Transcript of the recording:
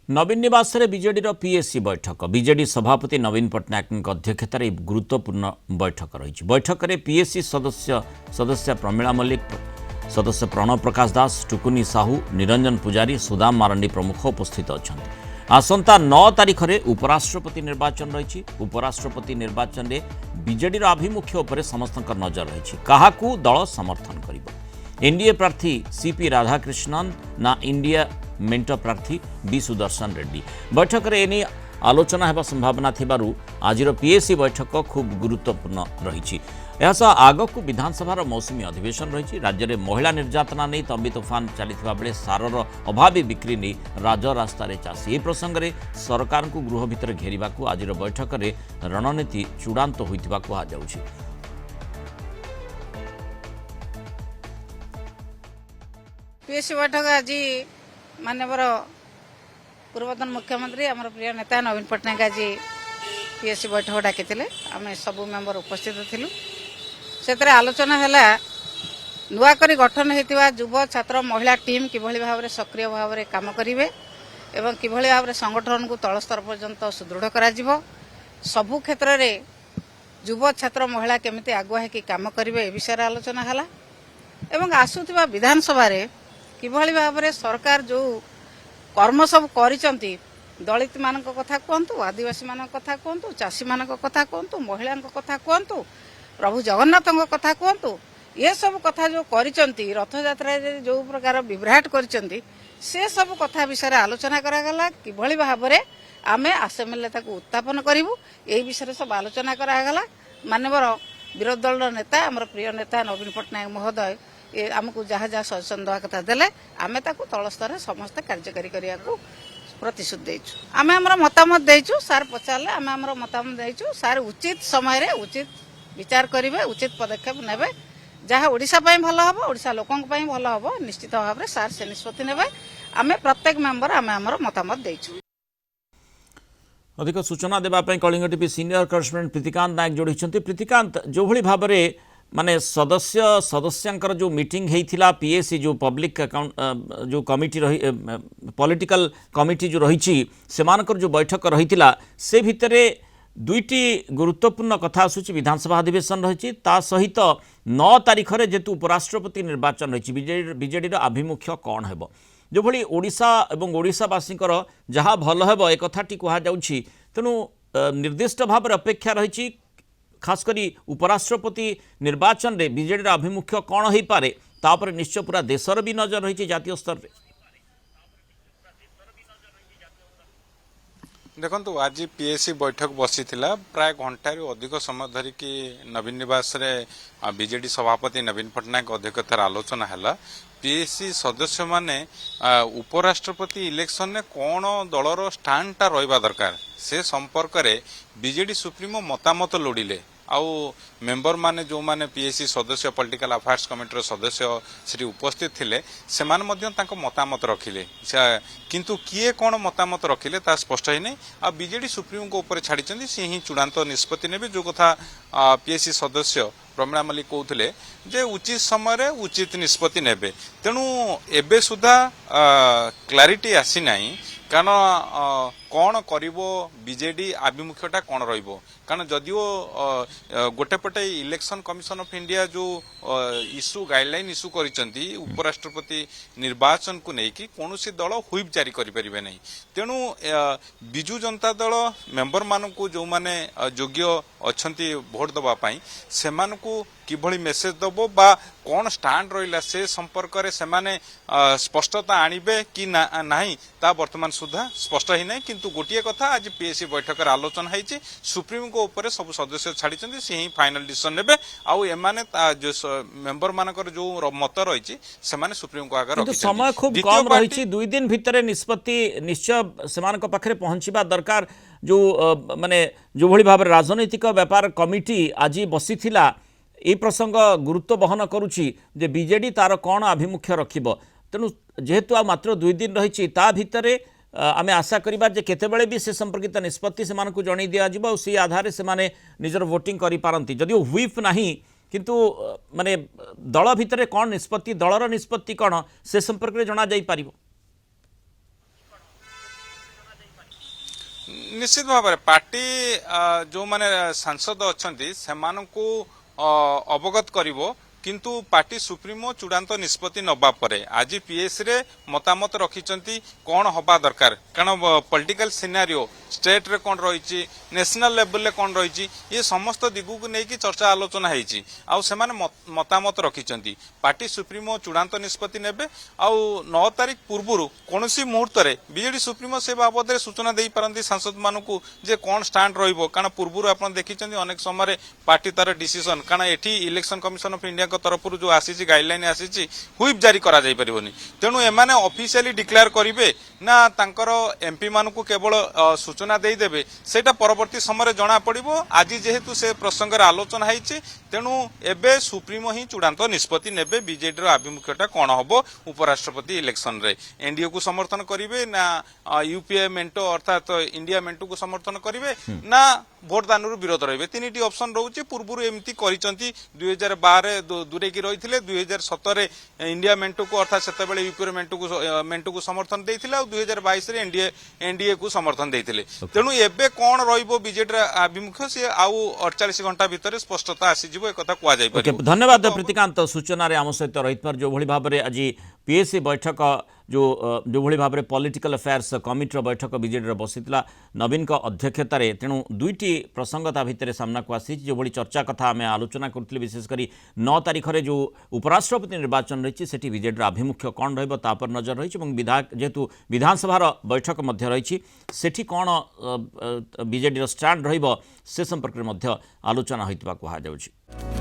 नवीन निवास BJD PSC बैठक BJD सभापति नवीन पट्टनायक अध्यक्षतार गुरुत्वपूर्ण बैठक रही बैठक में पीएससी सदस्य प्रमीला मल्लिक सदस्य प्रणव प्रकाश दास टुकुनी साहू निरंजन पुजारी सुदाम मारंडी प्रमुख उपस्थित अच्छा आसंता 9 तारिख में उपराष्ट्रपति निर्वाचन रही उपराष्ट्रपति निर्वाचन में बीजेडी आभिमुख्य उपर समस्त नजर रही क्या दल समर्थन कर एनडीए प्रार्थी सीपी राधाकृष्णन ना इंडिया मेंट प्रार्थी बी सुदर्शन रेड्डी बैठक में एने आलोचना होगा संभावना थिबारु आजिर पीएससी बैठक खूब गुरुत्वपूर्ण रही आगक विधानसभा मौसुमी अधिवेशन रही राज्य में महिला निर्यातना नहीं तंबी तोफान चलता बेले सारर अभावी बिक्री नहीं राजरास्त चाषी ए प्रसंग में सरकार को गृह भितर घेरिबा आज बैठक में रणनीति चूड़ांत होइतिबा कुहाଯାଉଛି। पीएससी बैठक आज माननीय पूर्वतन मुख्यमंत्री आम प्रिय नेता नवीन पट्टनायक आज पीएससी बैठक डाकी आम सबू मेम्बर उपस्थित थिलु से आलोचना है नुआक गठन होता युव छात्र महिला टीम किभली भाव में सक्रिय भाव में काम करेंगे एवं किभली भाव में संगठन को तल स्तर पर्यंत सुदृढ़ करा सबु क्षेत्र में युव छात्र महिला केमिति आगुआ है काम करेंगे ए विषय आलोचना है एवं आसुवा विधानसभा किभली भाव में सरकार जो कर्म सब करिसंती दलित मान कथा कहतु आदिवासी मान कथा कहतु चाषी मान कथा कहतु महिला कथा कहतु प्रभु जगन्नाथ कथा कहतु ये सब कथा जो करिसंती रथ यात्रा जो प्रकार विभ्राट करिसंती से सब कथा विषय आलोचना करागला किभली भाव में आमे आसेम्बली ताको उत्थापन करिवु एई विषय सब आलोचना करागला माननीय विरोधी दल नेता आमर प्रिय नेता नवीन पट्टनायक महोदय आमको जहाँ जहाँ सजेसन देवा कथा देले आमे ताको तल स्तर समस्त कार्यकारी करिया को प्रतिश्रुति देइछु आमे हमर मतामत देइछु सार पचारले आमे हमर मतामत देइछु सार उचित समय रे उचित विचार करिवे उचित पदक्षेप नेबे जहाँ ओडिशा पई भलो हबो ओडिशा लोकन पई भलो हबो निश्चित भाव रे सार से निष्पत्ति नेबे आमे प्रत्येक मेंबर आमे हमर मतामत देइछु। अधिक सूचना देबा पई Kalinga TV senior correspondent Pritikant Nayak जोड़ी प्रीतिकांत जो भली भाव में माने सदस्यांकर जो मीटिंग होइथिला पीएससी जो पब्लिक अकाउंट जो कमिटी रही पॉलिटिकल कमिटी जो रही सेमानकर जो बैठक रहीथिला से भितरे दुईटी गुरुत्वपूर्ण कथा आसूची विधानसभा अधिवेशन रही सहित 9 तारिख में जेतु उपराष्ट्रपति निर्वाचन रही बीजेडी आभिमुख्य कौन हेबो जो भली ओडिशा एवं ओडिशावासींकर जहाँ भल हेबो एक कथाटी कुहाଯାଉଛି तेणु निर्दिष्ट भाव में अपेक्षा रही खासकरी उपराष्ट्रपति निर्वाचन रे बीजेडी आभिमुख्य कौन हो पारे तापर निश्चय पूरा देशर भी नजर रही जातीय स्तर रे। देखो आज पीएससी बैठक बसी प्राय घंटार अधिक समय धरिकी नवीन निवास रे बीजेडी सभापति नवीन पट्टनायक अध्यक्षतार आलोचना है पीएससी सदस्य माने उपराष्ट्रपति इलेक्शन ने कौन दलर स्टांडटा रहा दरकार से संपर्क में बीजेडी सुप्रीमो मतामत लोड़िले आउ मेंबर माने जो माने पीएससी सदस्य पॉलिटिकल अफेयर्स कमिटी सदस्य से उपस्थित थिले से माने मध्यम तांको मतामत रखिले किंतु किए कौन मतामत रखिले ता स्पष्ट ही नहीं आ बीजेडी सुप्रीमो को ऊपर छाड़ी सी ही चूड़ांत निष्पत्ति ने जो कथा पीएससी सदस्य प्रमीला मल्लिक कहते जे उचित समय उचित निष्पत्ति नेबे तेणु एबे सुधा क्लारिटी आसी नाही कारण कौन करिवो बीजेडी आभिमुख्यटा कौन रहिबो कारण जदिओ गोटे पटे इलेक्शन कमिशन ऑफ इंडिया जो इश्यू गाइडलाइन इश्यू करिसंती उपराष्ट्रपति निर्वाचन को लेकिन कौन सी दल हुईप जारी करें नहीं तेणु बिजु जनता दल मेंबर मानू जो माने योग्य अच्छी भोट दवापाई से किभली मेसेज दबो बा कौन स्टांड रहा से संपर्क में से स्पष्टता आणिबे कि नहीं ता वर्तमान सुधा स्पष्ट ही नहीं किंतु गोटे कथा आज पीएससी बैठक आलोचना है सुप्रीम को ऊपर सब सदस्य छाड़ी से ही फाइनल डिसीजन नेबे आउ एमाने जो मेंबर मानकर जो मत रही से सुप्रीम को आगे समय खूब कम रही 2 दिन भितर निष्पत्ति निश्चय से पाखे पहुंचवा दरकार जो माने जो भली भाव राजनैतिक व्यापार कमिटी आज बसी ये प्रसंग गुरुत्व बहन करुच्ची जे बीजेडी तार कौन आभिमुख्य रखिब तेणु जेहेतु आ मात्र 2 दिन रही ता भितर आमे आशा करिबा जे केतेबेले भी से संपर्कित निष्पत्ति से मानकु जणै दिया जिवो सी आधार से माने निजर वोटिंग करि पारंती जदिओ व्हिप नाही किंतु माने दल भितर कौन निष्पत्ति दलर निष्पत्ति कौन से संपर्क में जना जाई पारिबो। निश्चित भाव में पार्टी जो माने सांसद अच्छी से अवगत करिवो किंतु पार्टी सुप्रीमो चूड़ांत निष्पत्ति नबा परे आज पीएस रे मतामत रखिचंती कौन हवा दरकार कारण पॉलिटिकल सिनेरियो स्टेट रे कौन रही नेशनल लेवल रे कौन रही ये समस्त दिगु को लेकिन चर्चा आलोचना होती आउ से मतामत रखिचंती पार्टी सुप्रीमो चूड़ांत निष्पत्ति नेबे आउ 9 तारिख पूर्व कौन मुहूर्त रे बीजेडी सुप्रीमो से बाबद सूचना दे पारंती सांसद मानकू जे कौन स्टांड रहिबो कारण पूर्व आप देखिचंती अनेक समय पार्टी तार डिसीजन कारण एठी इलेक्शन कमिशन ऑफ इंडिया तरफ जो आसी गाइडलाइन आसी हुईप जारी करा जाई परिबोनी तेणु एमाने ऑफिशियली डिक्लेयर करिवे ना तांकर एमपी मानकू केवल सूचना दे देबे सेटा परवर्ती समय जना पड़िबो आज जेहेतु से प्रसंग रे आलोचना हैछि तेणु एबे सुप्रीमो ही चूड़ांत निष्पत्ति नेबे बीजेडी रो आभिमुख्यता कोन हबो उपराष्ट्रपति इलेक्शन रे एनडीए को समर्थन करिवे ना यूपीए मेंटो अर्थात इंडिया मेंटो को समर्थन करिवे ना भोट दानरू विरोध रहिबे तीनिटी ऑप्शन रहउछि पूर्वरु एमती करिसंती 2012 दूरे की रही 2017 इंडिया मेंटो को अर्थात सेतेबेले यूपीए मेंटो को समर्थन देइथिला 2022 रे एनडीए को समर्थन देइथिले तेणु एबे कोन रहिबो बीजेडी आभिमुख्य से आउ 48 घंटा भितर स्पष्टता आसी जिवो एकथा कुआ जाय परिबो। धन्यवाद प्रीतिकांत सूचना रे आम सहित रहितबार जो भली भाव में आज पीएससी बैठक जो भली भाव में पॉलिटिकल अफेयर्स कमिटी बैठक बीजेडी बसीला नवीन अध्यक्षतार तेणु दुईटी प्रसंग ता भितर सामना को आसी जो भली चर्चा कथा आम आलोचना करुँ विशेषकर 9 तारिख में जो उपराष्ट्रपति निर्वाचन रही है बीजेडी आभिमुख्य कौन रही नजर रही विधायक जेहेतु विधानसभार बैठक रही सेठी कौन बीजेडी स्टैंड रही से संपर्क में आलोचना होता कहुच्छी।